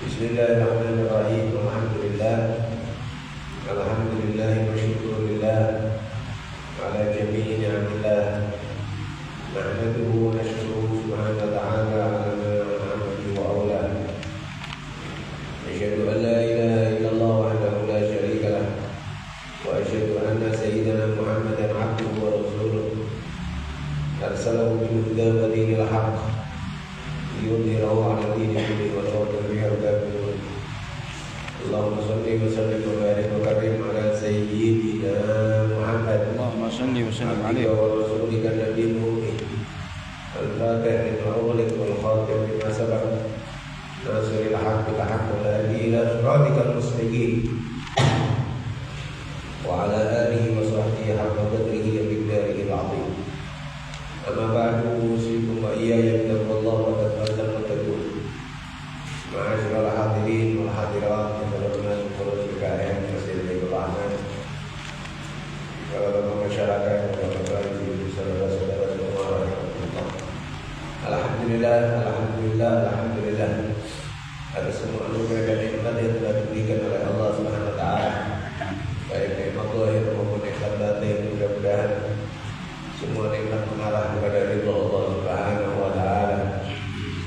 Bismillahirrahmanirrahim. Alhamdulillah wa syukurillah ala jami'i ni'amillah. Nahmaduhu wa nashkuruhu subhanahu wa ta'ala ala ni'matihi wa awla. Asyhadu an la ilaha illallah wahdahu la syarika lah wa asyhadu anna sayyidana Muhammadan abduhu wa rasuluh. Arsalahu bil huda wa dinil haqq liyudhhirahu 'ala dini kullihi wa law kariha al-kafirun. Allahumma shalli wa sallim wa barik wa karim ala sayyidina Muhammad. Allahumma shalli wa sallim alaihi wa rasulika nabiyil mu'min al-fatih lima ughliq wal khatim lima sabaq nasiril haqq bil haqq wal hadi ila siratikal mustaqim wa ala alihi wa sahbihi haqqa qadrihi wa miqdarihi al-'azim. Amma ba'du, usikum wa iyaya bittaqwallahi wa taqwallahi wa taqul. Ma'asyiral hadirin wal hadirat yang berhormat pengurus PKM Masjid Baitul Rahman, para masyarakat yang berbahagia, saudara-saudara semua, alhamdulillah atas semua anugerah dan nikmat yang telah diberikan oleh Allah Subhanahu wa taala, baik nikmat zahir maupun nikmat batin. Mudah-mudahan semua nikmat mengarah kepada ridha Allah Subhanahu wa taala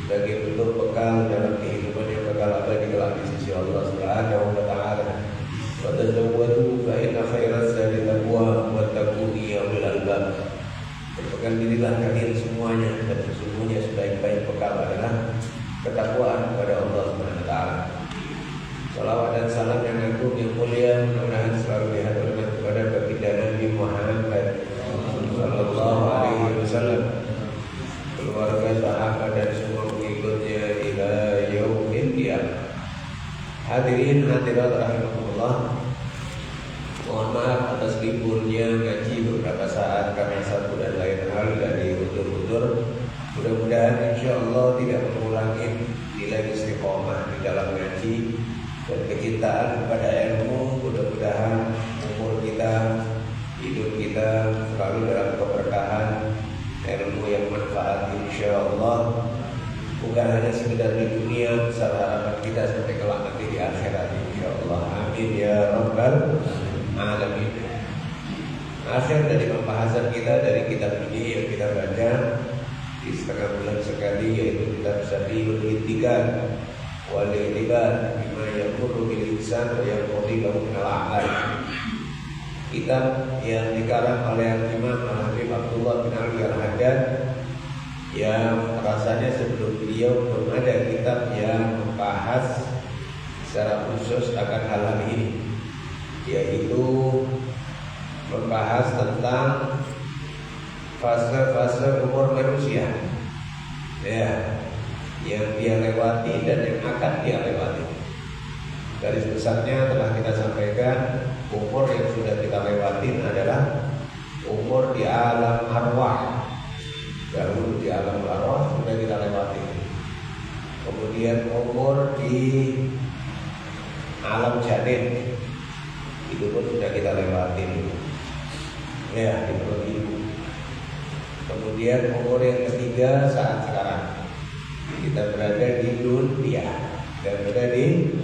sebagai bentuk bekal dalam kehidupan yang bekal abadi kelak di sisi Allah Subhanahu wa taala. Wa tazawwadu fa inna khairaz zadi taqwa wa taquni ya ulil albab. Berpegang dirilah kalian semuanya, dan sesungguhnya sebaik-baik bekal adalah ketakwaan kepada Allah Subhanahu wa taala. Salawat dan salam yang agung yang mulia mudah-mudahan selalu dihaturkan kepada baginda Nabi Muhammad sallallahu alaihi wasallam, keluarga, sahabat dan semua pengikutnya ila yaumil qiyamah. Hadirin hadirat rahimakumullah, mohon maaf atas liburnya ngaji beberapa saat karena satu dan lain hal dari undur-undur. Mudah-mudahan insyaallah tidak mengurangi nilai istiqomah di dalam ngaji dan kecintaan kepada ilmu. Mudah-mudahan umur kita, hidup kita selalu dalam keberkahan ilmu yang manfaat insyaallah, bukan hanya sekedar di dunia, besar harapan kita sampai kelak nanti di akhirat insyaallah. Amin ya rabbal alamin. Akhir dari pembahasan kita dari kitab ini yang kita baca di setengah bulan sekali, yaitu kitab Sabilul Ittiqan wal I'tibar bima yaqulu bil insan wa yaqulu lahu min al-a'mal. Kitab yang dikarang oleh Imam Al-Habib Abdullah bin Ali Al-Haddad, yang rasanya sebelum beliau belum ada kitab yang membahas secara khusus akan hal ini, yaitu membahas tentang fase-fase umur manusia, ya, yang dia lewati dan yang akan dia lewati. Garis besarnya telah kita sampaikan, umur yang sudah kita lewatin adalah umur di alam arwah. Dahulu di alam arwah sudah kita lewati. Kemudian umur di alam janin itu pun sudah kita lewati, ya, di perut ibu. Kemudian umur yang ketiga saat sekarang kita berada di dunia dan berada di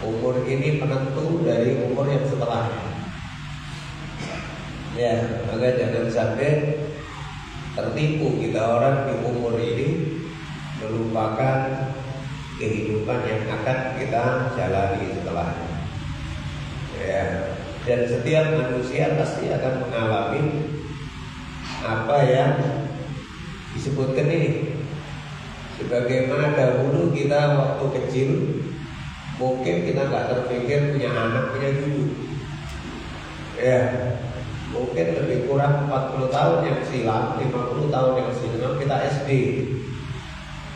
umur ini penentu dari umur yang setelahnya. Ya, maka jangan sampai tertipu kita orang di umur ini melupakan kehidupan yang akan kita jalani setelahnya. Ya, dan setiap manusia pasti akan mengalami apa yang disebutkan ini. Sebagaimana dahulu kita waktu kecil, mungkin kita nggak terpikir punya anak, punya cucu. Ya, mungkin lebih kurang 40 tahun yang silam, 50 tahun yang silam kita SD.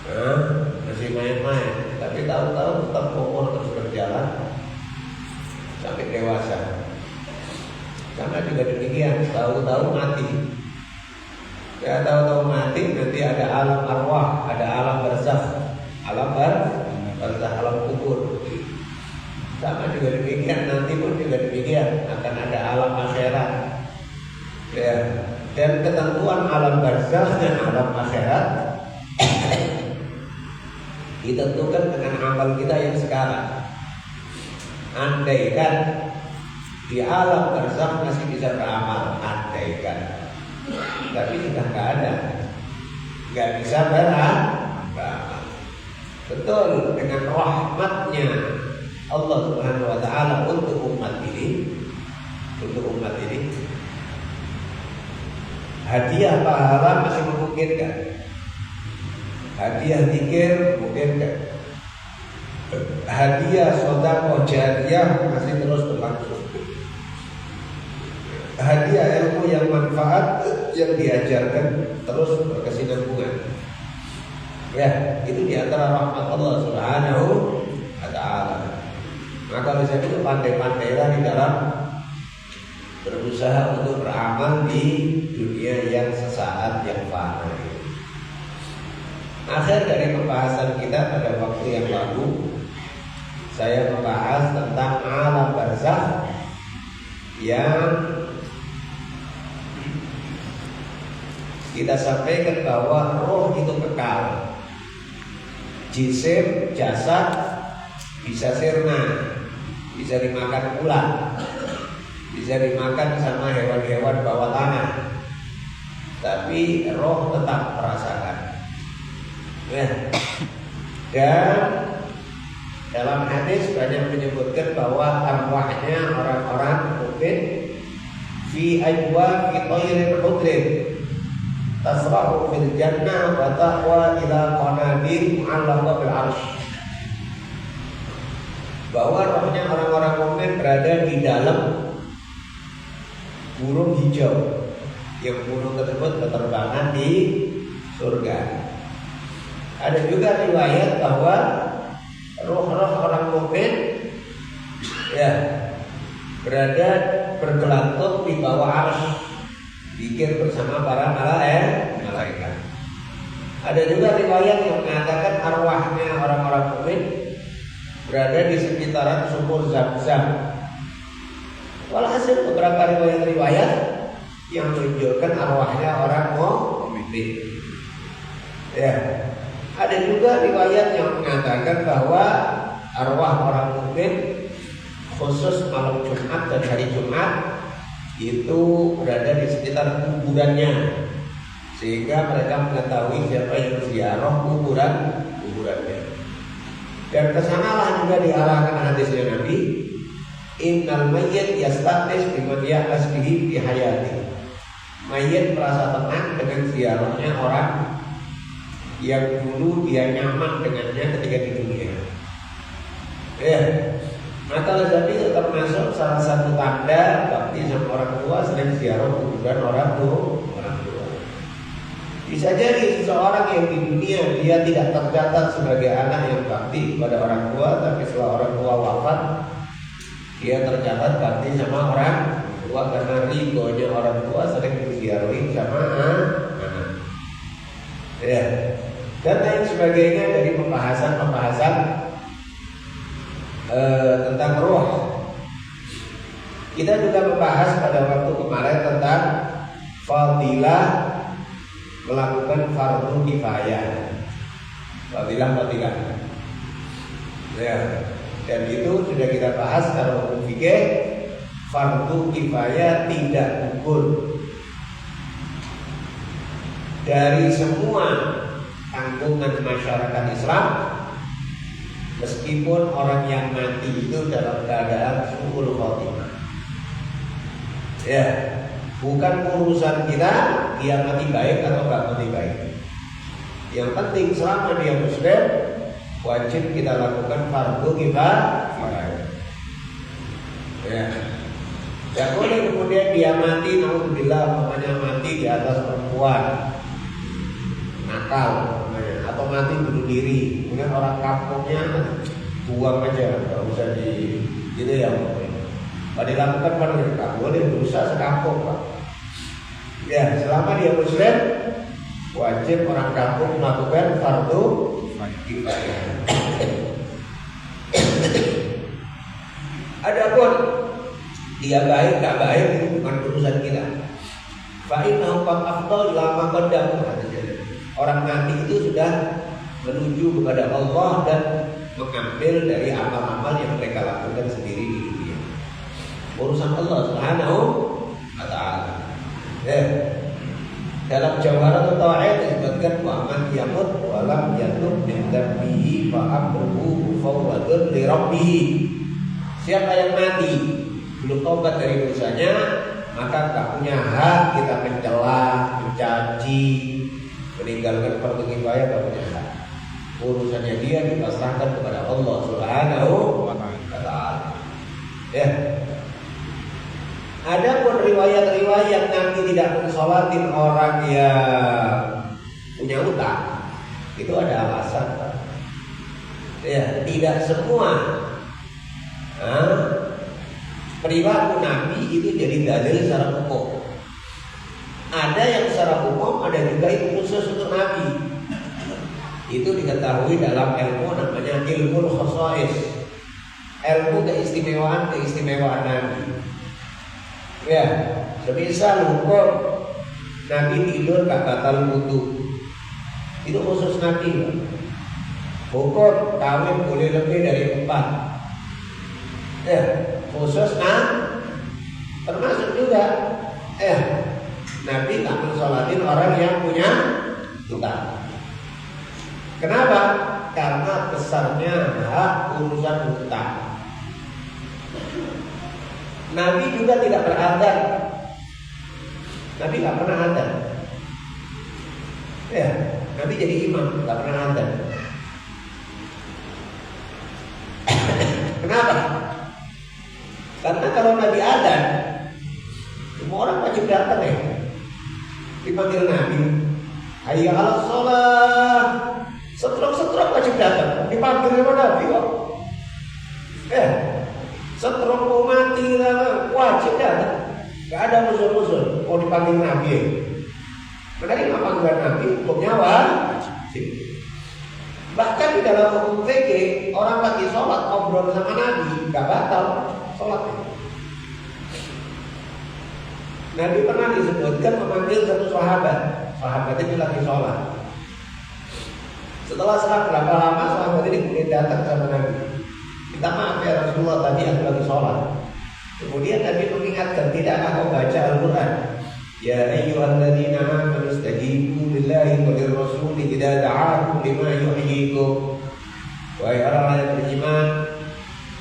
Nah, masih main-main, tapi tahu-tahu tetap umur terus berjalan sampai dewasa. Sama juga demikian, tahu-tahu mati. Ya, tahu-tahu mati, nanti ada alam arwah, ada alam barzakh, alam barzakh, alam kubur. Sama juga demikian, nanti pun juga demikian, akan ada alam akhirat. Ya, dan ketentuan alam barzakh dan alam akhirat ditentukan dengan amal kita yang sekarang. Andaikan di alam barzakh masih bisa beramal, andaikan, tapi sudah nggak ada, nggak bisa beramal. Betul, dengan rahmatnya Allah Subhanahu Wa Taala untuk umat ini, hadiah pahala masih memungkinkan, hadiah zikir memungkinkan, hadiah sedekah jariyah masih terus berlangsung, hadiah ilmu yang manfaat yang diajarkan terus berkesinambungan. Ya, itu diantara rahmat Allah Subhanahu Wa Taala. Maka oleh sebab itu pandai-pandailah di dalam berusaha untuk beramal di dunia yang sesaat, yang fana. Akhir dari pembahasan kita pada waktu yang lalu, saya membahas tentang alam barzakh yang kita sampaikan bahwa roh itu kekal, jisim, jasad bisa sirna, bisa dimakan ular, bisa dimakan sama hewan-hewan bawah tanah, tapi roh tetap merasakan. Dan dalam hadis banyak menyebutkan bahwa arwahnya orang-orang mukmin fi ajwa fi tayrin khudrin tasra'u fil jannah wa tahwa ila qanadir mu'allaqa bil arsy. Bahwa rohnya orang-orang mukmin berada di dalam burung hijau, yang burung tersebut berterbangan di surga. Ada juga riwayat bahwa roh-roh orang mukmin ya berada bergelantung di bawah arsy, zikir bersama para malaikat. Ada juga riwayat yang mengatakan arwahnya orang-orang mukmin berada di sekitaran sumur Zam-Zam. Walhasil beberapa riwayat yang menunjukkan arwahnya orang mukmin. Ya, ada juga riwayat yang mengatakan bahwa arwah orang mukmin khusus malam Jumat dan hari Jumat itu berada di sekitar kuburannya, sehingga mereka mengetahui siapa yang ziarah kuburannya. Dan kesanalah juga diarahkan hadisnya Nabi, innal mayyit yastanis biman ya'las bihi fi hayati. Mayit merasa tenang dengan ziarahnya orang yang dulu dia nyaman dengannya ketika di dunia. Ya, maka lebih itu termasuk salah satu tanda bakti sama orang tua, selain ziarah kuburan orang tua. Bisa jadi seseorang yang di dunia dia tidak tercatat sebagai anak yang bakti kepada orang tua, tapi setelah orang tua wafat dia tercatat bakti sama orang tua karena ridhonya orang tua sering diziarahi sama anak. Ya, dan lain sebagainya dari pembahasan tentang roh. Kita juga membahas pada waktu kemarin tentang fadilah melakukan fardu kifayah. Fadilah. Ya, dan itu sudah kita bahas kalau hukum fikih, fardu kifayah tidak gugur dari semua tanggungan masyarakat Islam, meskipun orang yang mati itu dalam keadaan su'ul khotimah. Ya, bukan urusan kita dia mati baik atau nggak mati baik. Yang penting selama dia muslim, wajib kita lakukan fardu kifayah. Ya, tidak boleh kemudian dia mati, naudzubillah, makanya mati di atas perempuan nakal, atau mati bunuh diri, kemudian orang kampungnya buang aja, nggak usah di gitu ya. Pada dilakukan pada mereka boleh dosa sekampung, Pak. Ya, selama dia muslim, wajib orang kampung melakukan fardu kifayah. Adapun dia baik tak baik itu bukan urusan kita. Fa innahu qad afdal lama qaddamu. Orang mati itu sudah menuju kepada Allah dan mengambil dari amal-amal yang mereka lakukan sendiri di dunia. Urusan Allah Subhanahu wa Ta'ala. Dalam Jawharatul Tauhid disebutkan wa man yamut wa lam yatub min dzambihi fa amruhu fawwadun li rabbih. Siapa yang mati belum tobat dari dosanya, maka tak punya hak kita mencela, mencaci, meninggalkan fardu kifayah, tak punya hak. Urusannya dia dipasrahkan kepada Allah Subhanahu wa Ta'ala. Ya. Ada pun riwayat-riwayat Nabi tidak mensolatin orang yang punya utang, itu ada alasan. Ya, tidak semua perilaku Nabi itu jadi dalil secara umum. Ada yang secara umum, ada juga itu khusus untuk Nabi. Itu diketahui dalam ilmu namanya ilmu khosais, ilmu keistimewaan Nabi. Ya, semisal hukum Nabi tidur gak batal wudu, itu khusus Nabi. Hukum kawin boleh lebih dari 4, ya khusus termasuk juga Nabi tak mensolatin orang yang punya utang. Kenapa? Karena besarnya hak urusan utang. Nabi juga tidak beradzan. Nabi nggak pernah adzan. Ya, Nabi jadi imam, nggak pernah adzan. Kenapa? Karena kalau Nabi adzan, semua orang wajib datang ya. Dipanggil Nabi, hayya 'alas shalah, setruk wajib datang. Dipanggil sama Nabi kok. Setruk mau mati wajib datang. Gak ada musuh-musuh mau dipanggil Nabi. Menerima panggilan Nabi hukumnya wajib. Bahkan di dalam hukum fikih, orang lagi sholat ngobrol sama Nabi gak batal sholatnya. Nabi pernah disebutkan memanggil satu sahabat. Sahabat itu lagi sholat. Setelah selang berapa lama sahabat ini kemudian datang sama Nabi. Minta maaf ya Rasulullah, tadi aku lagi sholat. Kemudian Nabi mengingatkan, tidakkah kau baca Al-Quran? Ya ayyuhalladzina amanu istajibu lillahi wa lirrasuli idza da'akum lima yuhyikum. Wahai orang yang beriman,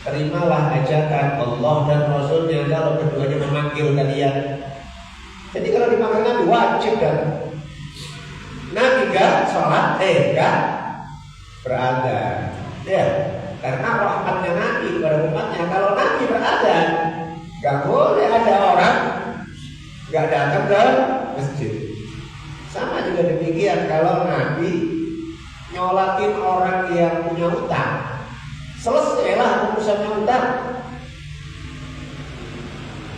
terimalah ajakan Allah dan Rasulnya kalau keduanya memanggil kalian. Jadi kalau dipanggil Nabi wajib kan? Nabi gak sholat, gak beradzan. Ya, karena rahmatnya Nabi kepada umatnya. Kalau Nabi beradzan, gak boleh ada orang gak datang ke masjid. Sama juga demikian kalau Nabi nyolatin orang yang punya utang, selesailah urusannya utang.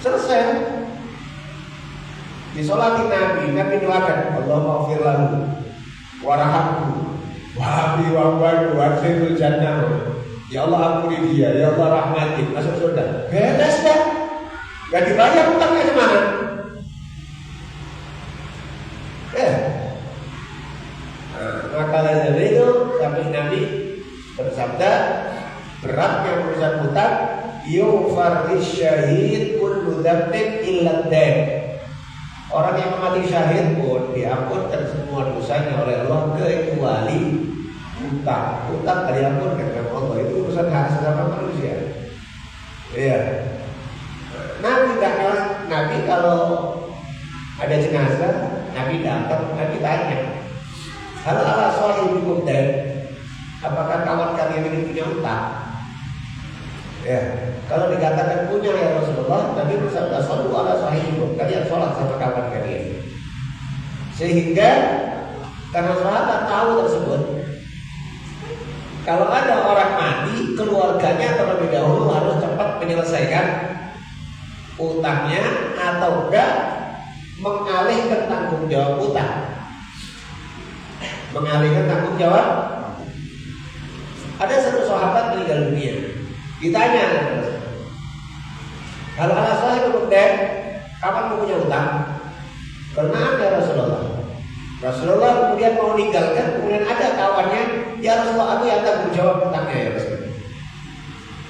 Selesai. Disolatin Nabi doakan, Allahumma ighfir lahu warhamhu wa'afi wa'fu warzuqhu jannah. Ya Allah ampuni dia, ya Allah rahmati, masuk surga. Beres dah. Gak dibayar utangnya kemana? Maka dari itu sampai Nabi bersabda, beratnya urusan hutang, yufar lisyahid kullu dzambin illa ad-dain. Orang yang mati syahid pun diampunkan semua dosanya oleh Allah kecuali hutang. Hutang diampunkan oleh Allah, itu urusan hak sesama manusia. Iya. Nabi kalau ada jenazah, Nabi datang, Nabi tanya, hal ala sahibikum dan apakah kawan kalian ini punya utang? Ya, kalau dikatakan punya ya Rasulullah, Nabi bersabda sallu ala sahibikum, kalian sholat sama kawan kalian. Sehingga karena sahabat tahu tersebut, kalau ada orang mati, keluarganya terlebih dahulu harus cepat menyelesaikan utangnya atau enggak mengalihkan tanggung jawab utang. Mengalihkan tanggung jawab. Ada satu sahabat meninggal dunia. Ditanya, hal ala sahibul dan kapan punya utang? Karena ada Rasulullah. Rasulullah kemudian mau meninggalkan, kemudian ada kawannya Ya Rasulullah, aku yang tanggung jawab hutangnya ya Rasulullah.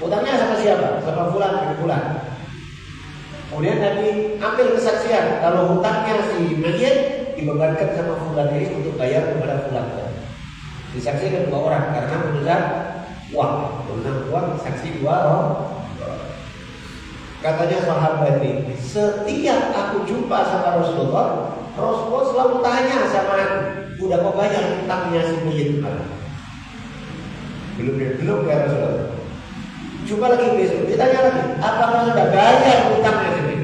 Hutangnya sama siapa? Sama fulan bin fulan. Kemudian Nabi ambil kesaksian kalau hutangnya si mayit dibebankan sama fulan ini untuk bayar kepada fulan. Disaksikan 2 orang karena urusan uang. Urusan uang saksi 2 orang. Katanya sahabat ini, setiap aku jumpa sama Rasulullah, Rasulullah selalu tanya sama aku, udah kau bayar hutangnya si mayit kemarin? Belum ya Rasulullah. Jumpa lagi besok, ditanya lagi, apakah sudah bayar hutangnya si mayit?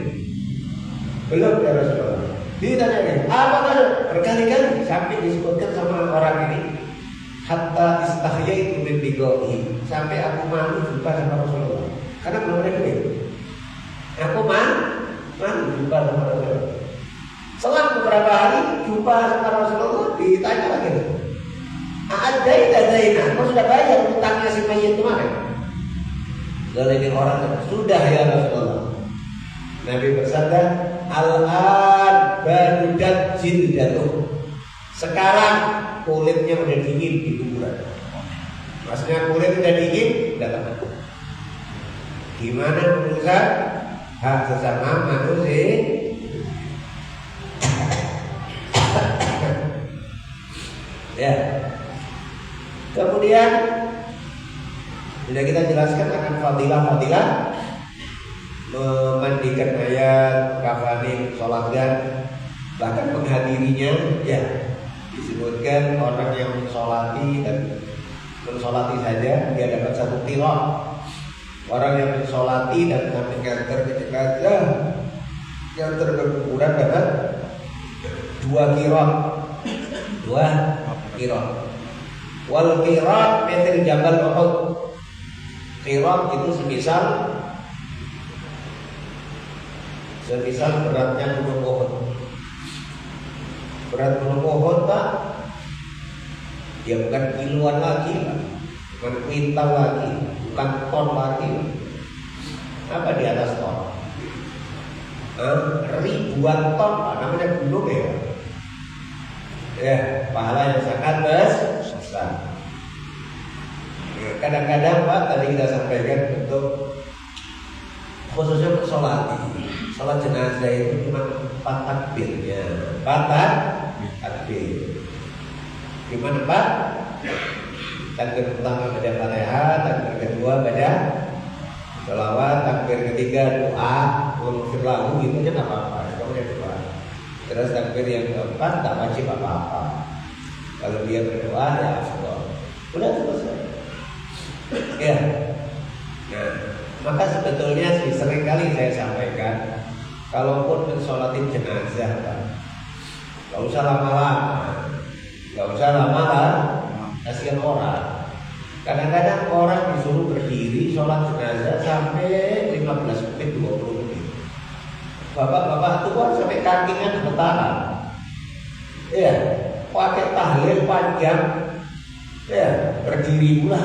Belum ya Rasulullah. Ditanya lagi, apakah berkali-kali sampai disebutkan sama orang ini, hatta istahyaitu min biqaihi, sampai aku malu jumpa sama Rasulullah karena belum ada duit. Aku malu jumpa sama Rasulullah. Selang beberapa hari jumpa sama Rasulullah, ditanya lagi, A'adaina, kau sudah bayar hutangnya si mayit kemarin? Lalu ini orang, sudah ya Rasulullah. Nabi bersabda, al-an barudat jildatuh. Sekarang kulitnya udah dingin di kuburan. Maksudnya kulit udah dingin, udah tenang. Gimana urusan hak sesama manusia? Ya. Kemudian sudah kita jelaskan akan fadilah-fadilah memandikan mayat, kafanin, sholatkan, bahkan menghadirinya. Ya, disebutkan orang yang mensolati dan mensolati saja dia dapat 1 qirah. Orang yang mensolati dan mengantar ke jenazah yang terkuburan dapat 2 qirah. 2 qirah. Wal qirah mithil jabal Uhud. Qirah itu semisal beratnya gunung Uhud. Berat gunung Uhud Pak, ya bukan kiloan lagi, bukan kuintal lagi, bukan ton lagi. Apa di atas ton? Ribuan ton, namanya gunung ya. Ya, pahala yang sangat besar. Kadang-kadang Pak, tadi kita sampaikan untuk khususnya untuk sholat jenazah itu cuma 4 takbirnya. 4 takbir. Gimana Pak? Takbir pertama baca Fatihah, takbir kedua baca sholawat, takbir ketiga doa, menghfir lahu, gitu aja nggak apa-apa. Pokoknya doa. Terus takbir yang keempat tak wajib apa-apa. Kalau dia berdoa ya afdal. Udah selesai. Ya. Nah, maka sebetulnya sih sering kali saya sampaikan, kalaupun mensolatin jenazah, Pak, gak usah lama-lama, kasihan orang. Kadang-kadang orang disuruh berdiri sholat jenazah sampai 15 menit, 20 menit. Bapak-bapak tua sampai kakinya gemetaran. Ya, pakai tahlil panjang. Ya, berdiri pula.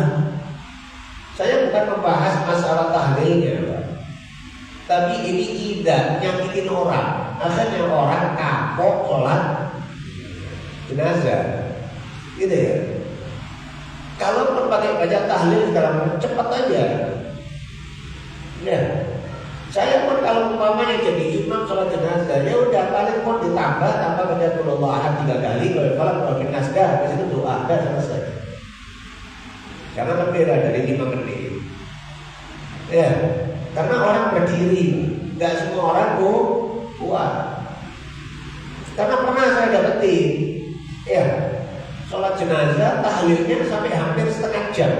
Saya bukan membahas masalah tahlilnya, Pak. Tapi ini tidak nyakitin orang. Akhirnya orang kapok sholat jenazah, gitu ya. Kalau pun pakai baca tahlil segala macam, cepat aja. Ya, saya pun kalau umpamanya jadi imam sholat jenazah, ya udah paling pun ditambah baca qul ahad 3 kali, kalau falaq wa nas, habis itu doa, dah selesai. Karena berbeda dari 5 menit. Ya, karena orang berdiri, nggak semua orang kuat. Karena pernah saya dapetin, ya, sholat jenazah tahlilnya sampai hampir setengah jam.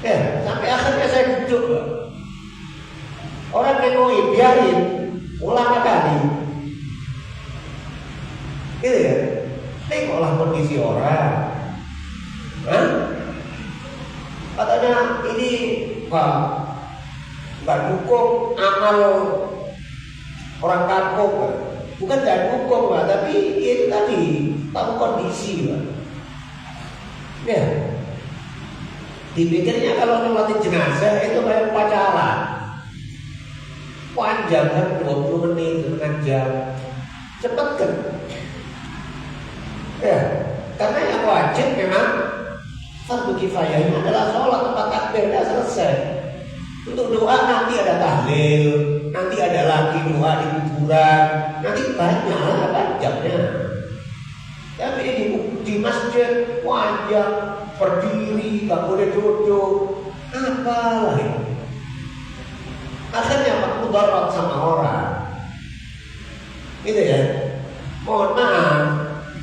Ya, sampai akhirnya saya duduk. Orang nengokin, biarin, ulang kali. Gitu ya. Tengoklah kondisi orang. Katanya ini Pak, bukan dukung amal orang kampung, bukan gak dukung Pak, tapi itu tadi tahu kondisi Pak. Ya, dipikirnya kalau nyolatin jenazah itu kayak pacaran, panjang kan 20 menit, setengah jam, cepet kan? Ya, karena wajib memang fardu kifayahnya adalah sholat tempat takbir, dah selesai. Untuk doa nanti ada tahlil, nanti ada lagi doa di kuburan, nanti banyak jamnya. Tapi di masjid wajib berdiri, tak boleh duduk, apalah ini. Akhirnya mudarat sama orang, gitu ya. Mohon maaf,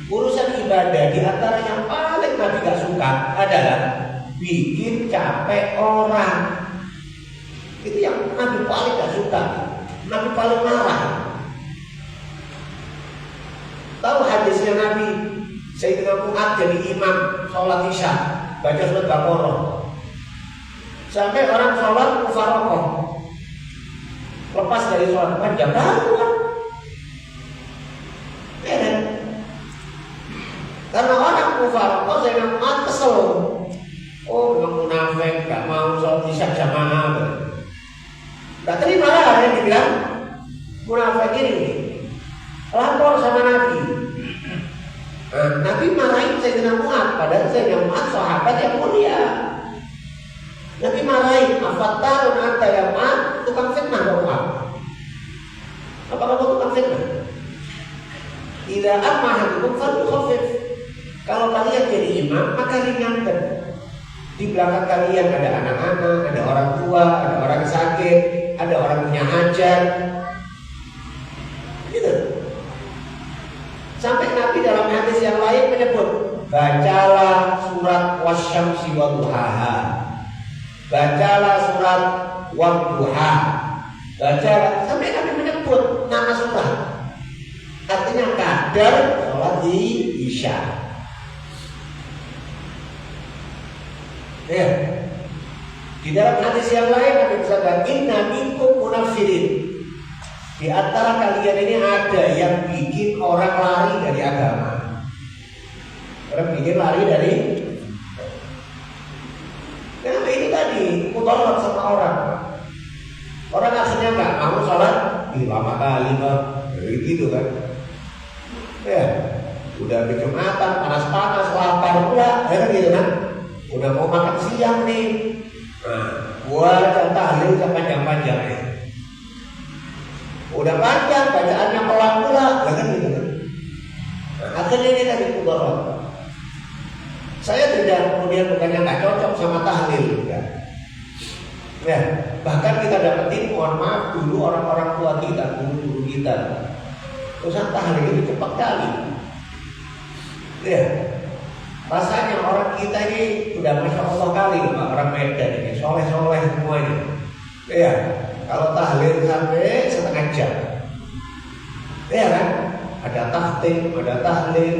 urusan ibadah di antara yang paling Nabi gak suka adalah bikin capek orang. Itu yang Nabi paling gak suka, Nabi paling marah. Tahu hadisnya Nabi, Sayyidina Mu'adz jadi imam sholat isya, baca surat Baqarah. Sampai orang sholat mufaraqah, lepas dari sholat panjang, baru kan? Karena orang mufaraqah, Sayyidina Mu'adz kesel. Oh, memang munafik, gak mau sholat isya jamaah. Gak terima lah yang dibilang munafik ini. Lapor sama Nabi. Nabi marahin Sayyidina Mu'adz, padahal Sayyidina Mu'adz sahabat yang mulia. Nabi marahin, afattarun anta ya Mu'adz, tukang fitnah kau Mu'adz. Apa kamu tukang fitnah? Idza amma hadukum falyukhaffif. Kalau kalian jadi imam, maka ringankan. Di belakang kalian ada anak-anak, ada orang tua, ada orang sakit, ada orang punya hajat. Gitu. Sampai Nabi dalam hadis yang lain menyebut, bacalah surat wasyamsi wadduhaha, bacalah surat wadduha, bacalah, sampai Nabi menyebut nama surat. Artinya kadar sholat di isya. Ya. Di dalam hadis yang lain Nabi bersabda, inna minkum munafirin. Di antara kalian ini ada yang bikin orang lari dari agama. Orang bikin lari dari. Nah ini tadi mudarat sama orang. Orang akhirnya nggak mau sholat, lama kali Pak, gitu kan? Ya, udah Jumatan, panas-panas, lapar pula, ya kan gitu kan? Udah mau makan siang nih, buat tahlil panjang-panjangnya. Udah panjang, bacaannya pelan pula, ya kan gitu kan? Akhirnya ini tadi mudarat. Saya tidak kemudian bukannya nggak cocok sama tahlil, kan? Ya, bahkan kita dapetin, mohon maaf, dulu orang-orang tua kita, guru-guru kita, urusan tahlil itu cepat kali. Ya, rasanya orang kita ini udah masya Allah kali, Pak, orang Medan ini, soleh-soleh semuanya. Ya, kalau tahlil sampai setengah jam, ya kan? Ada tahtim, ada tahlil,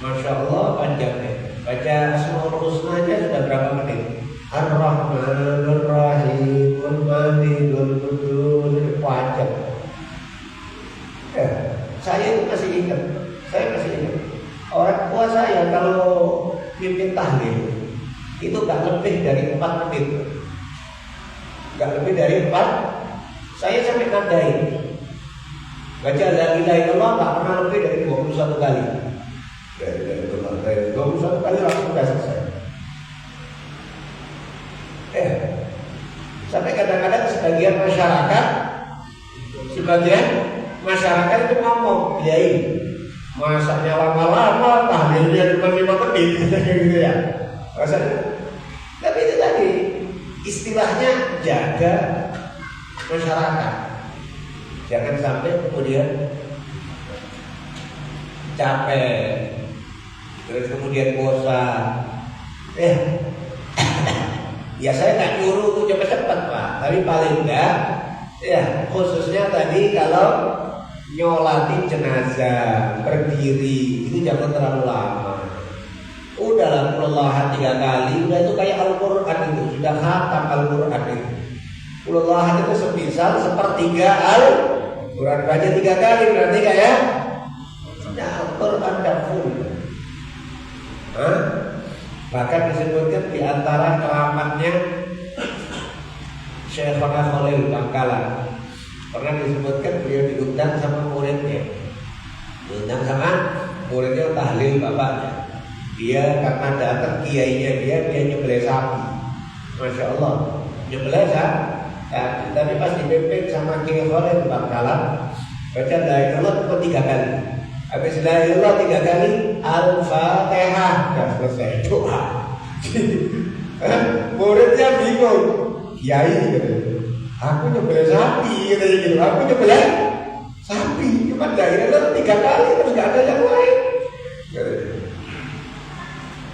masya Allah panjangnya. Baca Asmaul Husna aja sudah berapa menit? Ar-Rahmanur Rahim, Al-Malikul Qudus, panjang. Ya, saya itu masih ingat, orang tua saya kalau pimpin tahlil itu gak lebih dari 4 menit. Gak lebih dari 4. Saya sampai nandain baca la ilaha illallah gak pernah lebih dari 21 kali. Dari 21 kali langsung sudah selesai. Sampai kadang-kadang sebagian masyarakat itu ngomong, kiai masaknya lama-lama, tahlilnya cuma 5 menit, gitu ya. Tapi itu tadi istilahnya jaga masyarakat, jangan sampai kemudian capek, terus kemudian bosan. Ya saya nggak nyuruh untuk cepat-cepat Pak, tapi paling enggak, ya khususnya tadi kalau nyolatin jenazah berdiri itu jangan terlalu lama. Udahlah Qulullah 3 kali, udah itu kayak Al-Quran itu, sudah khatam Al-Quran itu. Qulullah itu semisal sepertiga Al-Quran, baca 3 kali berarti kayak Al-Quran dan full. Bahkan disebutkan di antara keramatnya Syekhona Khalil Bangkalan, pernah disebutkan beliau diundang sama muridnya, tahlil bapaknya. Dia karena datang kiainya dia nyembelih sapi. Masya Allah, nyembelih sapi. Tapi pas dipimpin sama Kiai Khalil bakalan baca la ilaha illallah 3 kali. Habis la ilaha illallah 3 kali, Al-Fatihah, sudah selesai doa. Muridnya bingung, kiai gitu. Aku nyembelih sapi, gitu. Aku nyembelih sapi, cuma la ilaha illallah 3 kali, terus gak ada yang lain.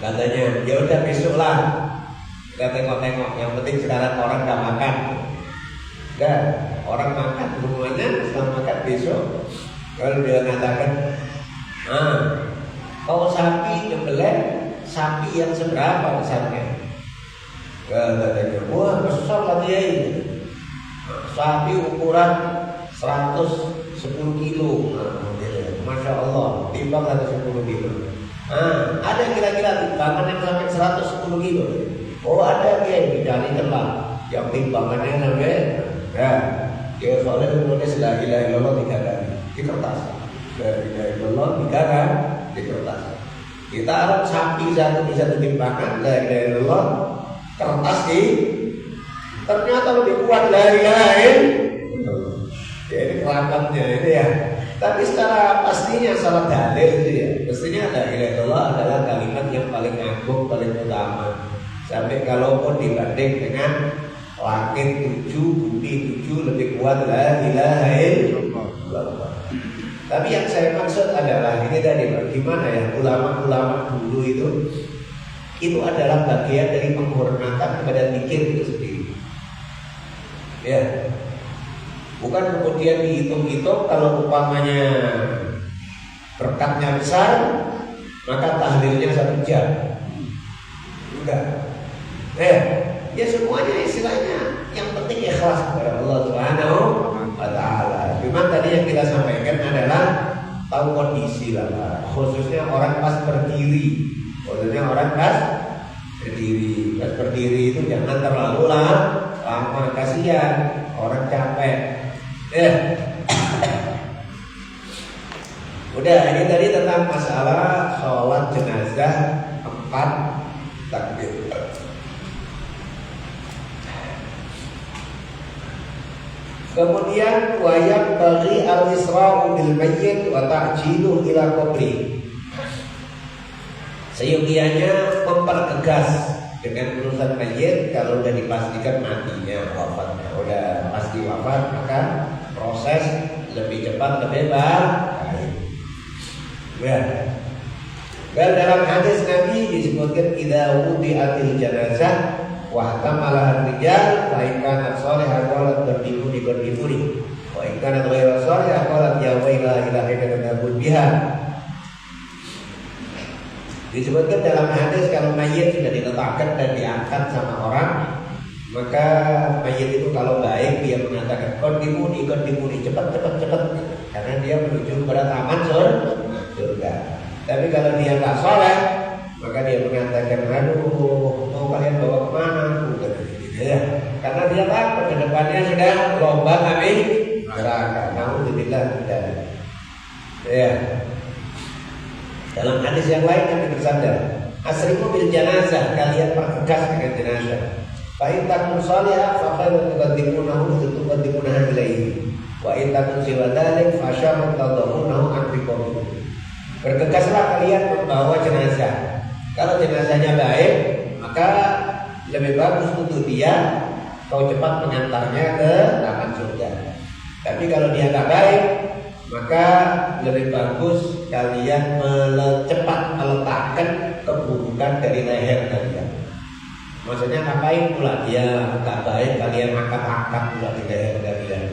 Katanya, ya udah besok lah kita tengok-tengok. Yang penting sekarang orang gak makan. Enggak, orang makan semuanya setelah makan besok. Kalau dia mengatakan, kalau sapi nyembelih sapi yang seberapa besarnya? Katanya, wah besar lah dia ini. Sapi ukuran 110 kilo. Masya Allah, timbang 110 kilo. Ada kira-kira timbangan yang sampai 110 kilo. Oh ada dia dicari tempat yang timbangannya sampai. Dia soalnya menulis la ilaha illallah 3 kali di kertas. La ilaha illallah 3 kali di kertas. Kita harap sapi satu timbangan la ilaha illallah, kertas di ternyata lebih kuat la ilaha illallah. Ya ini kelakuannya ini ya. Tapi secara pastinya salah dalil itu ya. Mestinya la ilaha illallah adalah kalimat yang paling agung, paling utama. Sampai kalaupun dibanding dengan langit 7, bumi 7 lebih kuat la ilaha illallah. Tapi yang saya maksud adalah ini tadi, bagaimana ya ulama-ulama dulu itu adalah bagian dari penghormatan kepada zikir itu sendiri. Ya. Bukan kemudian dihitung-hitung kalau umpamanya berkatnya besar maka tahlilnya 1 jam. Enggak. Ya semuanya istilahnya yang penting ikhlas kepada Allah Subhanahu wa taala. Cuma tadi yang kita sampaikan adalah tahu kondisi lah, khususnya orang pas berdiri. Khususnya orang pas berdiri. Pas berdiri itu jangan terlalu lama, kasihan orang capek. Udah, ini tadi tentang masalah sholat jenazah 4 takbir. Kemudian wayang bagi al-isra'u bil mayyit wa ta'jilu ila qabri. Seyogianya mempertegas dengan urusan mayit kalau sudah dipastikan matinya, wafatnya, udah pasti wafat, maka proses lebih cepat, lebih baik. Ya. Dan dalam hadis Nabi disebutkan idza wudi'atil janazah wa tamala rijal fa in kanat salihah qalat berdimuni wa in kanat ghairu salihah qalat ya waila ilaha illa biha. Disebutkan dalam hadis kalau mayit sudah diletakkan dan diangkat sama orang, maka mayit itu kalau baik dia mengatakan kondimuni cepat karena dia menuju kepada taman surga. Tapi kalau dia tak soleh, maka dia mengatakan aduh mau kalian bawa kemana? Ya. Karena dia takut ke depannya sudah lomba kami neraka. Alhamdulillah tidak. Ya. Dalam hadis yang lain kami bersabda, asrimu bil janazah, kalian pertegas dengan jenazah. Fa in takun salihah fa khairu tuqaddimunahu ilaihi. Wa in takun siwa dzalik fa syarrun tadhunahu an biqawmi. Bertegaslah kalian membawa jenazah. Kalau jenazahnya baik, maka lebih bagus untuk dia kau cepat mengantarnya ke taman surga. Tapi kalau dia tak baik, maka lebih bagus kalian cepat meletakkan keburukan dari leher kalian. Maksudnya ngapain pula dia tak baik kalian angkat-angkat pula di leher kalian.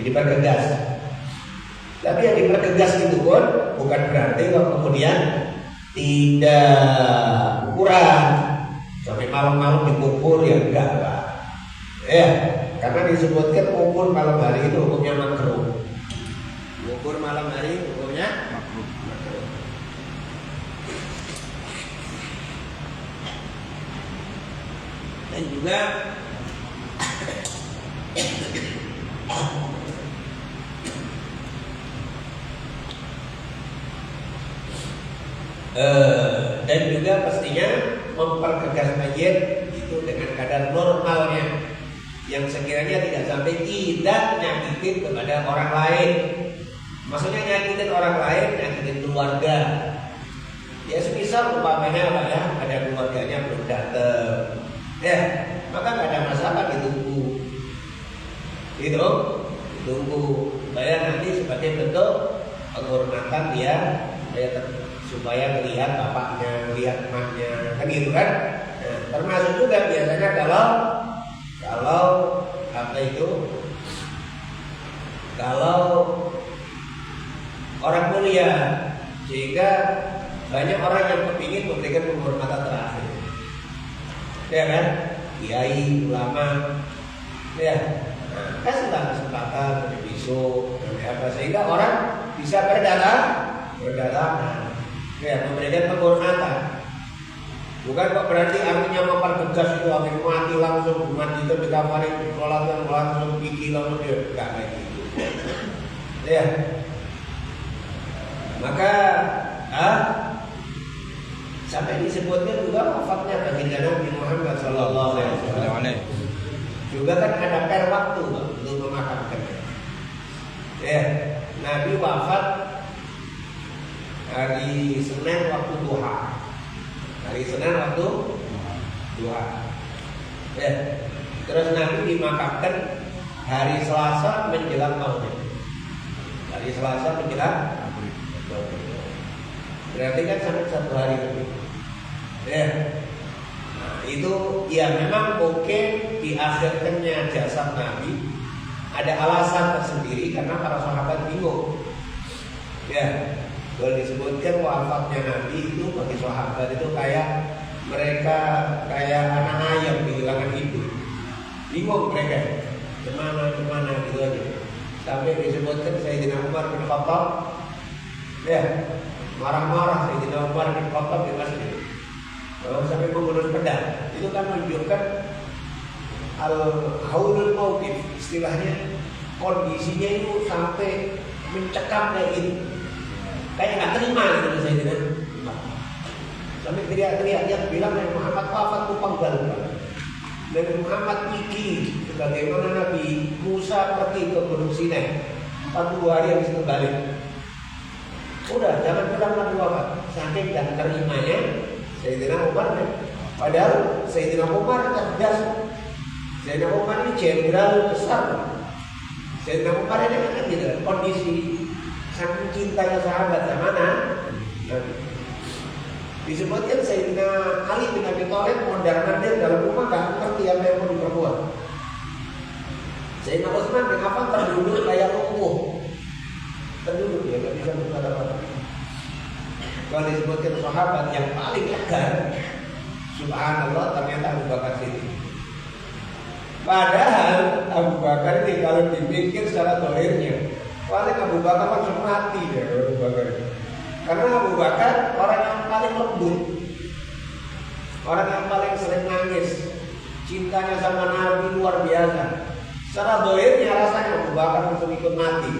Ini pertegas. Tapi yang dipertegas itu pun bukan berarti kalau kemudian tidak ukuran sampai malam-malam dikubur ya enggak Pak. Ya, karena disebutkan kubur malam hari itu hukumnya makruh. Kubur malam hari hukumnya makruh. Dan juga Dan juga pastinya mempertegas mayit itu dengan kadar normalnya, yang sekiranya tidak sampai tidak nyakitin kepada orang lain. Maksudnya nyakitin orang lain, nyakitin keluarga. Ya semisal umpamanya apa ya, ada keluarganya belum datang, ya maka nggak ada masalah, ditunggu, ditunggu supaya nanti sebagai bentuk penghormatan dia, supaya melihat bapaknya, melihat emaknya, kan gitu kan. Nah, termasuk juga biasanya kalau apa itu, kalau orang mulia, sehingga banyak orang yang kepingin memberikan penghormatan terakhir, ya kan, kiai, ulama, ya, nah, kasihlah kesempatan besok, apa, sehingga orang bisa berdatangan, ya, memberikan penghormatan. Bukan kok berarti artinya mempertegas itu habis mati langsung mati itu dikafarin sholat langsung gigi langsung dia enggak kayak gitu. Ya. Maka sampai disebutnya juga wafatnya baginda Nabi Muhammad sallallahu alaihi wasallam. Juga kan ada per waktu untuk memakamkan. Ya, Nabi wafat hari Senin waktu duha. Hari Senin waktu duha. Ya. Terus Nabi dimakamkan hari Selasa menjelang Maulid. Hari Selasa menjelang Maulid. Berarti kan sampai 1 hari lebih. Ya. Nah, itu ya memang oke diakhirkannya jasad Nabi. Ada alasan tersendiri karena para sahabat bingung. Ya. Kalau disebutkan wafatnya Nabi itu bagi sahabat itu kayak mereka kayak anak ayam kehilangan ibu, bingung mereka kemana gitu aja. Sampai disebutkan Sayyidina Umar bin Khattab, ya marah-marah Sayyidina Umar bin Khattab di masjid, sampai mengulur pedang. Itu kan menunjukkan al-haulul mauqif, istilahnya kondisinya itu sampai mencekam kayak gitu. Kayak nggak terima gitu Sayyidina Umar. Sampai teriak-teriak dia bilang Nabi Muhammad wafat panggal. Nabi Muhammad iki sebagaimana Nabi Musa pergi ke Gunung Sinai 40 hari habis itu balik. Udah jangan bilang Nabi wafat. Saking dan terimanya Sayyidina Umar. Padahal Sayyidina Umar cerdas. Sayyidina Umar ini jenderal besar. Sayyidina Umar ini kan gitu kondisi saking cintanya sahabat sama Nabi. Disebutkan Sayyidina Ali bin Abi Thalib mondar-mandir dalam rumah gak ngerti apa yang mau diperbuat. Sayyidina Utsman bin Affan terduduk kayak lumpuh. Terduduk dia gak bisa berkata-kata. Kalau disebutkan sahabat yang paling tegar, subhanallah ternyata Abu Bakar Siddiq. Padahal Abu Bakar ini kalau dipikir secara dohirnya paling Abu Bakar langsung mati ya Abu Bakar. Karena Abu Bakar orang yang paling lembut, orang yang paling sering nangis, cintanya sama Nabi luar biasa. Secara dohirnya rasanya Abu Bakar langsung ikut mati.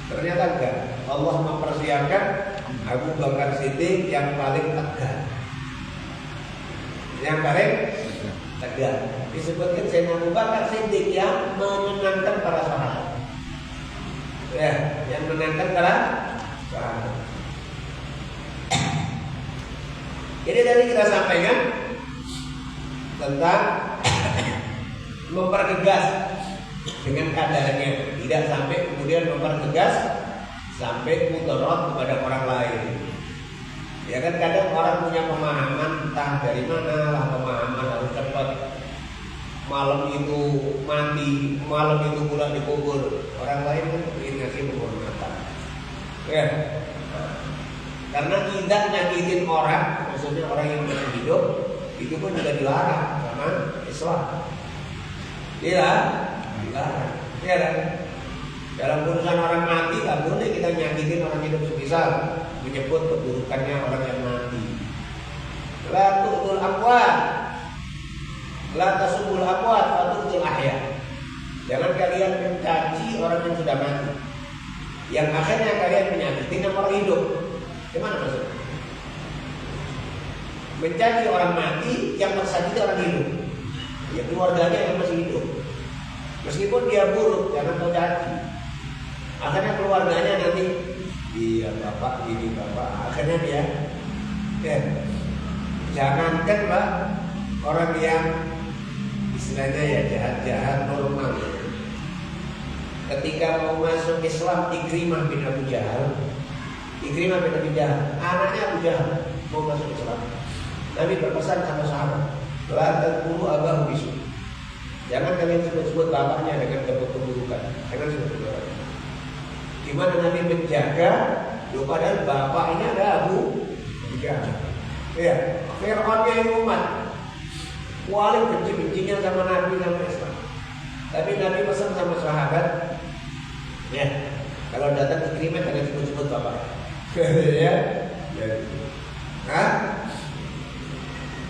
Ternyata enggak. Allah mempersiapkan Abu Bakar Siddiq yang paling tegar, yang paling tegar. Disebutkan Sayyidina Abu Bakar Siddiq yang menenangkan para sahabat. Ya, yang menenangkan para sahabat. Jadi tadi kita sampaikan tentang mempertegas dengan kadarnya, tidak sampai kemudian mempertegas sampai mudarat kepada orang lain. Ya kan kadang orang punya pemahaman entah dari mana lah pemahaman harus cepat. Malam itu mati, malam itu pula dikubur. Orang lain kan ingin ngasih penghormatan. Ya. Karena tidak nyakitin orang, maksudnya orang yang masih hidup, itu pun juga dilarang sama Islam. Iya, dilarang. Ya kan? Dalam urusan orang mati, tak boleh kita nyakitin orang hidup, semisal menyebut keburukannya orang yang mati. La tu'tul amwat, la tasubul amwat, la tu'tul ahya. Jangan kalian mencaci orang yang sudah mati, yang akhirnya kalian menyakiti orang hidup. Gimana maksudnya? Mencaci orang mati, yang tersakiti orang hidup. Ya keluarganya yang masih hidup. Meskipun dia buruk, jangan kau caci. Akhirnya keluarganya nanti dia bapak, ini bapak. Akhirnya dia jangankanlah orang yang istilahnya ya jahat-jahat normal. Ketika mau masuk Islam, Ikrimah bin Abu Jahal, anaknya Abu Jahal mau masuk Islam. Nabi berpesan sama sahabat, la taqulu abahu bisu. Jangan kalian sebut-sebut bapaknya dengan keburukan. Jangan sebut bapaknya. Gimana Nabi menjaga? Padahal bapaknya ada Abu Jahal. Ya, Fir'aunnya yang umat. Paling benci-bencinya sama Nabi sama Islam. Tapi Nabi pesan sama sahabat, ya, kalau datang Ikrimah jangan sebut-sebut bapak. Ya. Nah,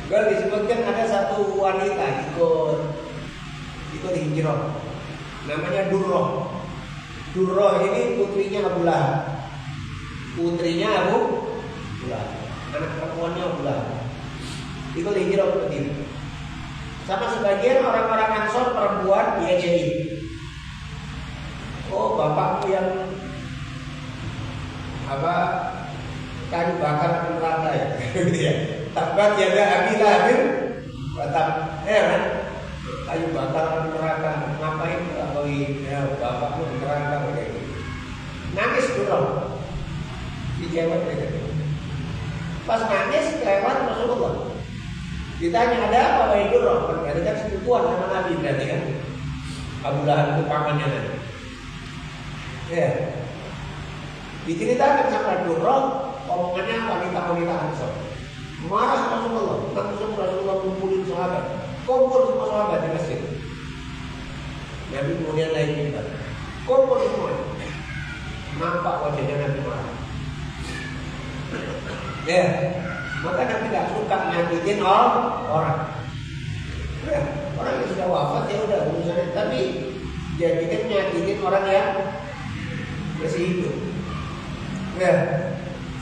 kalau disebutkan ada satu wanita ikut hijrah, namanya Durrah. Durrah ini putrinya Abu Lahab. Anak perempuannya Abu Lahab. Ikut hijrah ke Madinah. Sama sebagian orang-orang Ansor perempuan dia jadi. Oh, bapakmu yang kayu bakar neraka ya. Tabat jaga Abi Lahab. Kan? Kayu bakar neraka. Ngapain kalau bapakmu di neraka kayak gitu. Nangis dulu. Dijawab kayak gitu. Pas nangis lewat Rasulullah. Ditanya ada apa wahai Durrah? Berarti kan sepupuan sama Nabi berarti kan. Abu Lahab itu pamannya Nabi. Ya. Diceritakan sama Durrah, omongannya wanita-wanita Ansor. Marah Rasulullah, langsung Rasulullah kumpulin sahabat. Kumpul semua sahabat di masjid. Nabi kemudian naik mimbar. Kumpul semua. Nampak wajahnya Nabi marah. Ya. Maka Nabi tidak suka nyakitin orang. Ya, orang yang sudah wafat ya udah urusannya. Tapi jadikan nyakitin orang yang masih hidup. Ya,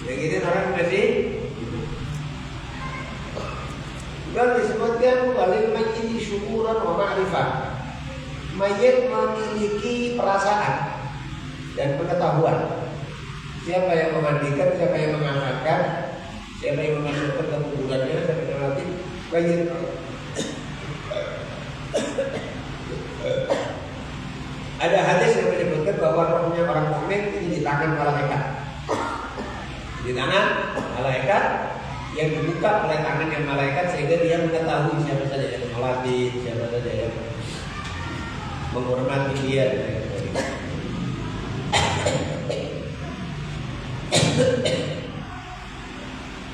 nyakitin orang yang masih hidup. Dan disebutkan walil mayyit syukuran wa ma'rifah. Mayit memiliki perasaan dan pengetahuan. Siapa yang memandikan, siapa yang mengangkatkan, siapa yang memasukkan ke kuburannya, siapa yang mati, mayit. Ada hadis yang menyebutkan bahwa rohnya orang mukmin ini di tangan malaikat. Di tangan malaikat yang dibuka oleh tangan yang malaikat sehingga dia mengetahui siapa saja yang melatih, siapa saja yang menghormati dia.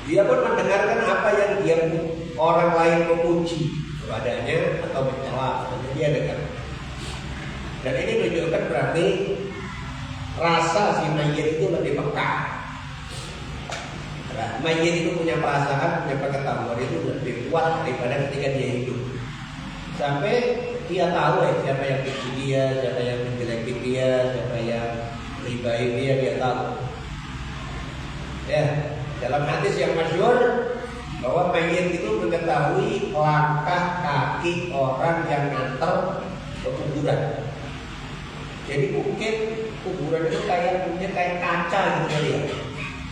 Dia pun mendengarkan apa yang orang lain memuji kepadanya atau mencela, dia dengar. Dan ini menunjukkan berarti rasa si mayit itu lebih peka. Mayit itu punya perasaan, punya pengetahuan itu lebih kuat daripada ketika dia hidup. Sampai dia tahu siapa yang benci dia, siapa yang menjeleki dia, siapa yang ribain dia tahu. Ya, dalam hadis yang masyhur bahwa mayit itu mengetahui langkah kaki orang yang nganter ke kuburan. Jadi mungkin kuburan itu kayak kaca gitu ya.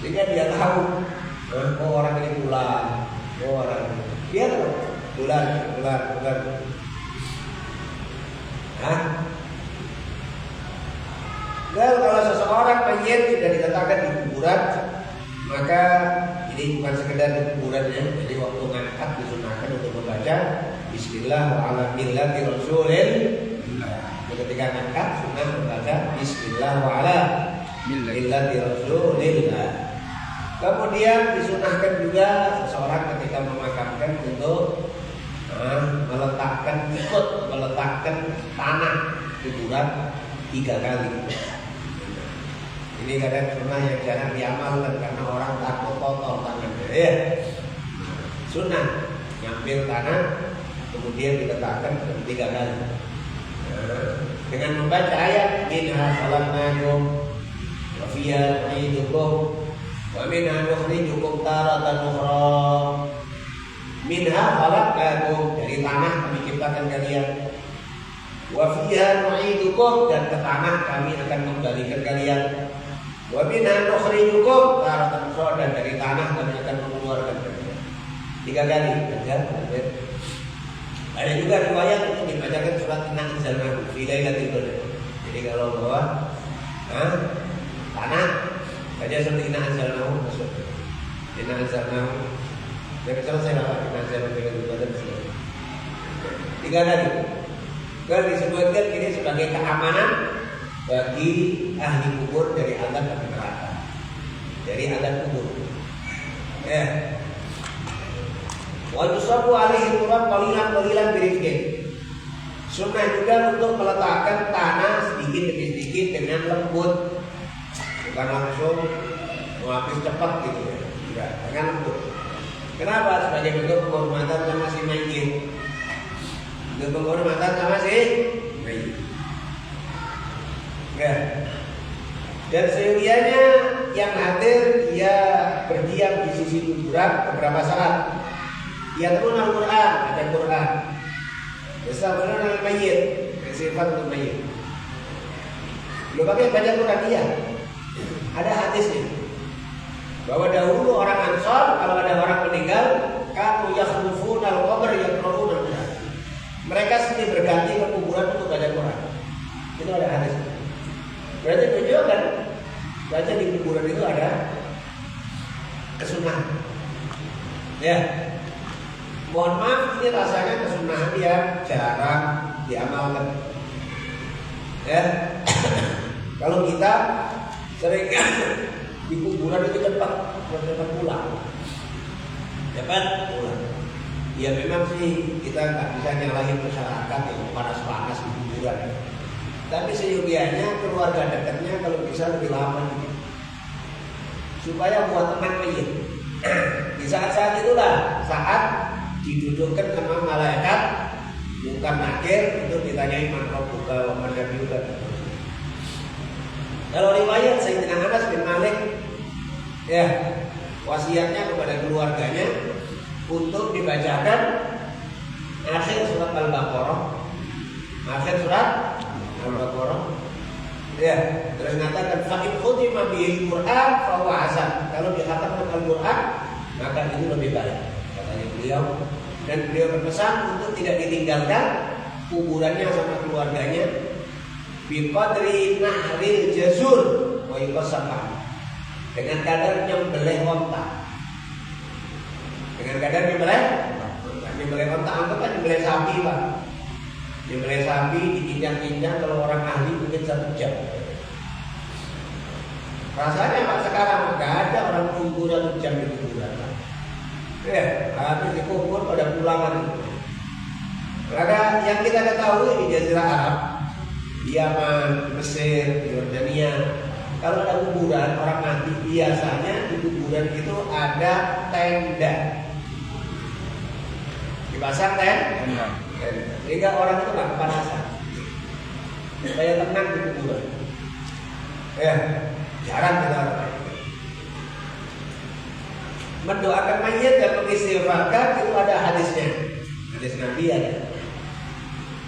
Sehingga dia tahu, oh orang ini pulang, oh orang ini. Dia tahu, pulang. Dan kalau seseorang mayit sudah diletakkan di kuburan, maka ini bukan sekedar di kuburannya. Jadi waktu ngangkat disunahkan untuk membaca Bismillah wa ala millati Rasulillah. Ketika ngangkat sunnah membaca Bismillah wa ala millati Rasulillah. Kemudian disunahkan juga seseorang ketika memakamkan untuk meletakkan tanah kuburan 3 kali. Ini kadang sunnah yang jarang diamalkan karena orang takut kotor tangannya. Ya. Sunnah ngambil tanah kemudian diletakkan 3 kali. Dengan membaca ayat minha khalaqnakum wa fiha nu'idukum wa minha nukhrijukum taratan ukhra. Minha khalaqnakum, dari tanah kami ciptakan kalian. Wa fiha nu'idukum, dan ke tanah kami akan kembalikan kalian. Wa minha nukhrijukum taratan ukhra, dan dari tanah kami akan mengeluarkan kalian. 3 kali, ya. Ada juga riwayat untuk dibacakan surat Inna Anzalnahu fi Lailatul Qadar. Jadi kalau bawa tanah baca surat Inna Anzalnahu masuk. Inna Anzalnahu. Jadi selesai lah Inna Anzalnahu fi Lailatul Qadar. 3 kali. Kalau disebutkan ini sebagai keamanan bagi ahli kubur dari azab dan neraka. Dari azab kubur. Ya. Wa yusabu alaihi turab qalilan birifqin. Sunnah juga untuk meletakkan tanah sedikit demi sedikit dengan lembut. Bukan langsung habis cepat gitu ya. Tidak, dengan lembut. Kenapa? Sebagai bentuk penghormatan sama si mayit. Bentuk penghormatan sama si mayit. Ya. Dan seyogianya yang hadir dia berdiam di sisi kuburan beberapa saat. Dia turun Al-Quran, ada Quran. Yastaghfiruna lil mayyit, sifat untuk mayyit. Belum pakai baca Quran dia. Ada hadisnya bahwa dahulu orang Ansor kalau ada orang meninggal, kanu yakhlufuna al-qabr yaqra'una al-Quran. Mereka sendiri berganti ke kuburan untuk baca Quran. Itu ada hadisnya. Berarti menunjukkan baca di kuburan itu ada kesunahan. Ya. Mohon maaf, ini rasanya kesunahan yang jarang diamalkan. Ya, kalau kita sering di kuburan itu cepat pulang, Ya memang sih kita nggak bisa nyalahin masyarakat yang panas-panas di kuburan. Tapi seyogianya keluarga dekatnya kalau bisa lebih lama gitu. Supaya buat tenang mayit. Di saat-saat itulah saat didudukkan sama malaikat bukan nakir untuk ditanyai man rabbuka wa man nabiyuka. Kalau riwayat Sayyidina Anas bin Malik ya wasiatnya kepada keluarganya untuk dibacakan akhir surat Al-Baqarah. Akhir surat Al-Baqarah. Ya, terus mengatakan fa in khutima bil Qur'an fa huwa hasan. Kalau dikhatamkan Al-Qur'an maka itu lebih baik. Beliau dan beliau berpesan untuk tidak ditinggalkan kuburannya sama keluarganya bi qadri nahril jazur wa yuqassama dengan kadar nyembelih onta. Dengan kadar nyembelih onta anggaplah nyembelih sapi, Pak. Nyembelih sapi diinjak-injak kalau orang ahli mungkin 1 jam. Rasanya Pak sekarang enggak ada orang kuburan 1 jam di kuburan. Ya, habis dikubur pada pulangan. Maka yang kita ketahui di Jazirah Arab, Yaman, Mesir, Yordania, kalau ada kuburan orang mati biasanya di kuburan itu ada tenda. Dipasang tenda. Sehingga orang itu nggak kepanasan. Supaya tenang di kuburan. Ya, jarang kita orang. Mendoakan mayit dan mengistighfarkan itu ada hadisnya. Hadis Nabi ada.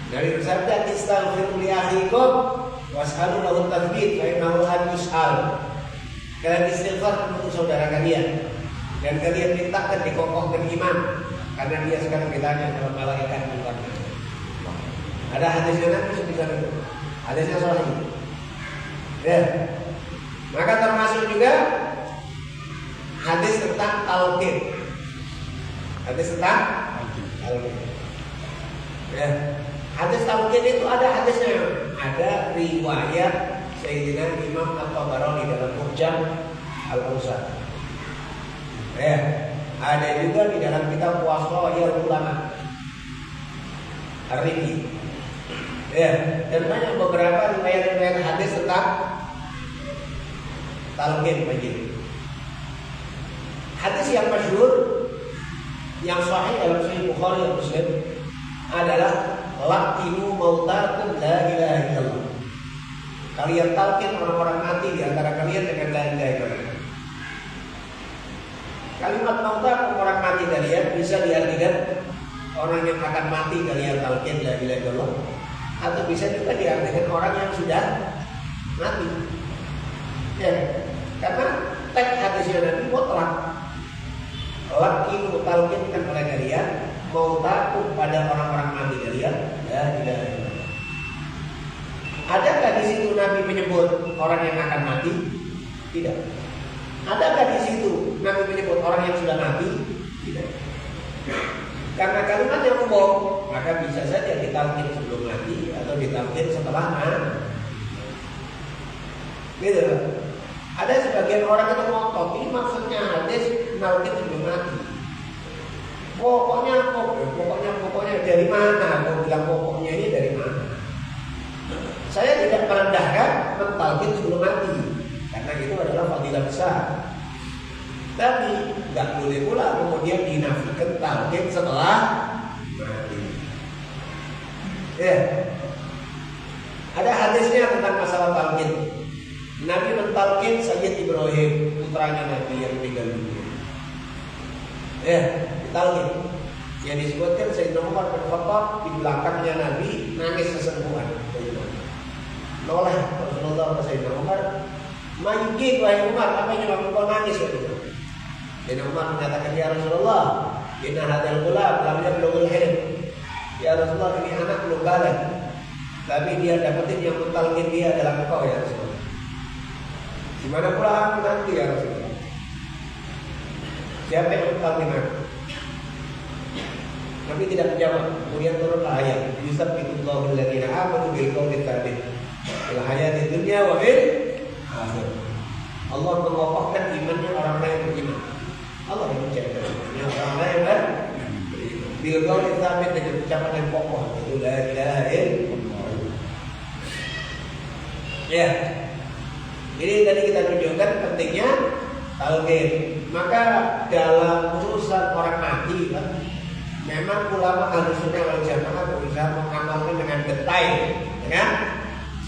Dari bersabda istaghfiru li akhikum was'alu lahu tathbit fa innahu an yus'al. Kalian istighfar untuk saudara kalian dan kalian mintakan dikokohkan iman karena dia sekarang ditanya sama malaikat bukan. Ada hadisnya Nabi sebesar itu. Hadisnya sahih. Ya. Maka termasuk juga hadis tentang talqin. Hadis tentang talqin. Ya. Hadis talqin itu ada hadisnya. Ada riwayat Sayyidina Imam At-Tabarani dalam Mu'jam Al-Awsat. Ya. Ada juga di dalam kitab Wasaya Ulama Ar-Rifi. Ya. Dan banyak beberapa riwayat-riwayat hadis tentang talqin majid. Hadis yang masyhur yang sahih dalam Sahih Bukhari dan Muslim adalah laqinu mautakum la ilaha illallah. Kalian talqin orang-orang mati di antara kalian dengan la ilaha illallah. Kalimat mautakum orang mati kalian bisa diartikan orang yang akan mati kalian talqin la ilaha illallah, atau bisa juga diartikan orang yang sudah mati. Ya, karena teks hadisnya Nabi mutlak. Lakin talqinkan oleh kalian mautakum pada orang-orang mati kalian la ilaha illallah. Adakah di situ Nabi menyebut orang yang akan mati? Tidak. Adakah di situ Nabi menyebut orang yang sudah mati? Tidak. Karena kalimatnya umum, maka bisa saja ditalqin sebelum mati atau ditalqin setelah mati. Gitu. Ada sebagian orang yang ngotot, ini maksudnya hadis talqin sebelum mati. Pokoknya dari mana? Mau bilang pokoknya ini dari mana? Saya tidak merendahkan mentalqin sebelum mati, karena itu adalah fadilah besar. Tapi nggak boleh pula kemudian dinafikan talqin setelah mati. Ya, ada hadisnya tentang masalah talqin. Nabi mentalqin Sayyid Ibrahim, putranya Nabi yang meninggal dunia. Ya, ditalqin. Yang disebutkan Sayyidina Umar bin Khattab di belakangnya Nabi nangis sesengguhan. Noleh Rasulullah ke Sayyidina Umar, "Mayukit wahai Umar, apa yang menyebabkan kau nangis?" Sayyidina Umar menyatakan, "Ya Rasulullah, inna hadzal ghulam lam yablugh al-hilm." Ya Rasulullah, ini anak belum balik, tapi dia dapetin yang mentalqin dia adalah engkau ya Rasulullah. Gimana pula aku nanti ya Rasulullah? Siapa yang mentalqin aku? Nabi tidak menjawab. Kemudian turunlah ayat, "Yusabbitullahu alladziina aamanu bil qawli tsabit fil hayati dunya wa fil akhirah." Allah mengokohkan imannya orang-orang yang beriman. Allah yang menjaga imannya orang-orang yang beriman. Bil qawli tsabit, dengan ucapan yang kokoh, la ilaha illallah. Ya. Jadi tadi kita tunjukkan pentingnya talqin. Maka dalam urusan orang mati, Pak, memang ulama Ahlussunnah wal Jamaah berusaha mengamalkan dengan detail, dengan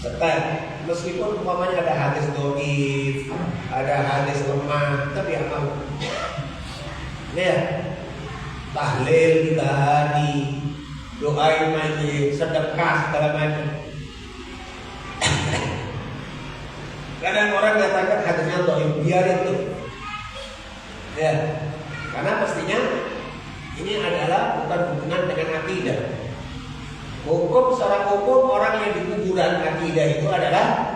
detail. Meskipun umpamanya ada hadis dhaif, ada hadis lemah, tapi amal. Ya, tahlil 3 hari, doain mayit, sedekah segala macam. Kadang orang katakan hadisnya dhaif, biarin tuh. Ya, karena pastinya ini adalah bukan hubungan dengan akidah. Hukum secara hukum orang yang di kuburan akidah itu adalah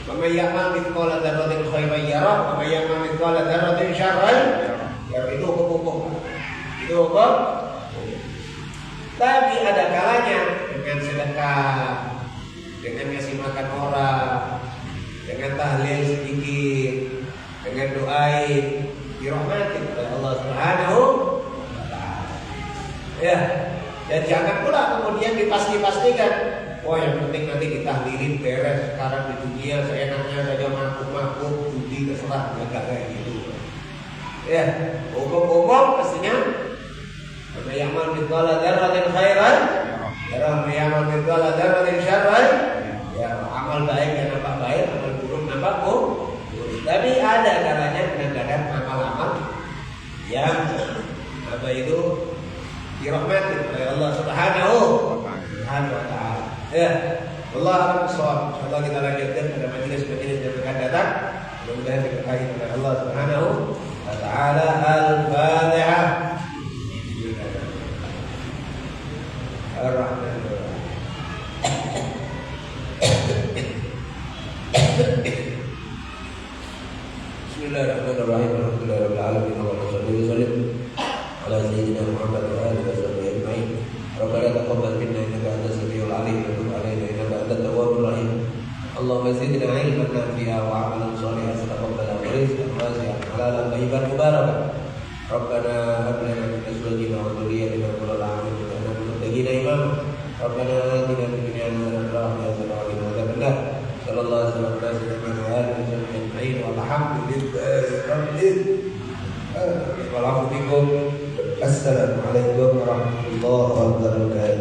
Mamayyamal mithqala dzarratin khairan yarah, mamayyamal mithqala dzarratin syarran yarah. Itu hukum. Itu hukum. Tapi ada kalanya dengan sedekah, dengan ngasih makan orang, dengan tahlil sedikit, dengan doain, dirahmatin oleh Allah Subhanahu wa taala. Ya, dan jangan pula kemudian dipasti-pastikan, oh yang penting nanti ditahlilin beres, sekarang di dunia seenaknya saja mabuk-mabuk, judi, terserah, enggak kayak gitu. Ya, hukum-hukum pastinya Yaman mithqala dzarratin khairan, yaman mithqala dzarratin syarran. Ya, amal baik yang nampak baik, amal buruk nampak buruk. Tapi ada kalanya kadang-kadang amal-amal yang apa itu dirahmati oleh Allah Subhanahu wa taala. Ya, Allah alam shawab. Insyaallah kita lanjutkan pada majelis-majelis yang akan datang. Mudah-mudahan diberkahi oleh Allah Subhanahu wa taala. Al-Fatihah. Ar-Rahmanir-Rahim. Bismillahirrahmanirrahim. Alhamdulillahirabbil alamin. Allahumma shalli wa sallim ala sayyidina Muhammad wa alihi wa sahbihi ajma'in. Rabbana taqabbal minna innaka antas samiul alim wa tub alaina innaka antat tawwabur rahim. Allahumma zidna ilman nafi'a wa 'amalan shalihan wa taqabbal wa rizqan wasi'an halalan thayyiban mubarakan. Rabbana hab lana min azwajina wa dhurriyyatina qurrata a'yun waj'alna lil muttaqina imama. Rabbana atina fid dunya hasanatan wa fil akhirati hasanatan wa qina adzaban nar. Sallallahu alaihi wa sallam walhamdulillahi rabbil alamin. Assalamualaikum warahmatullahi wabarakatuh.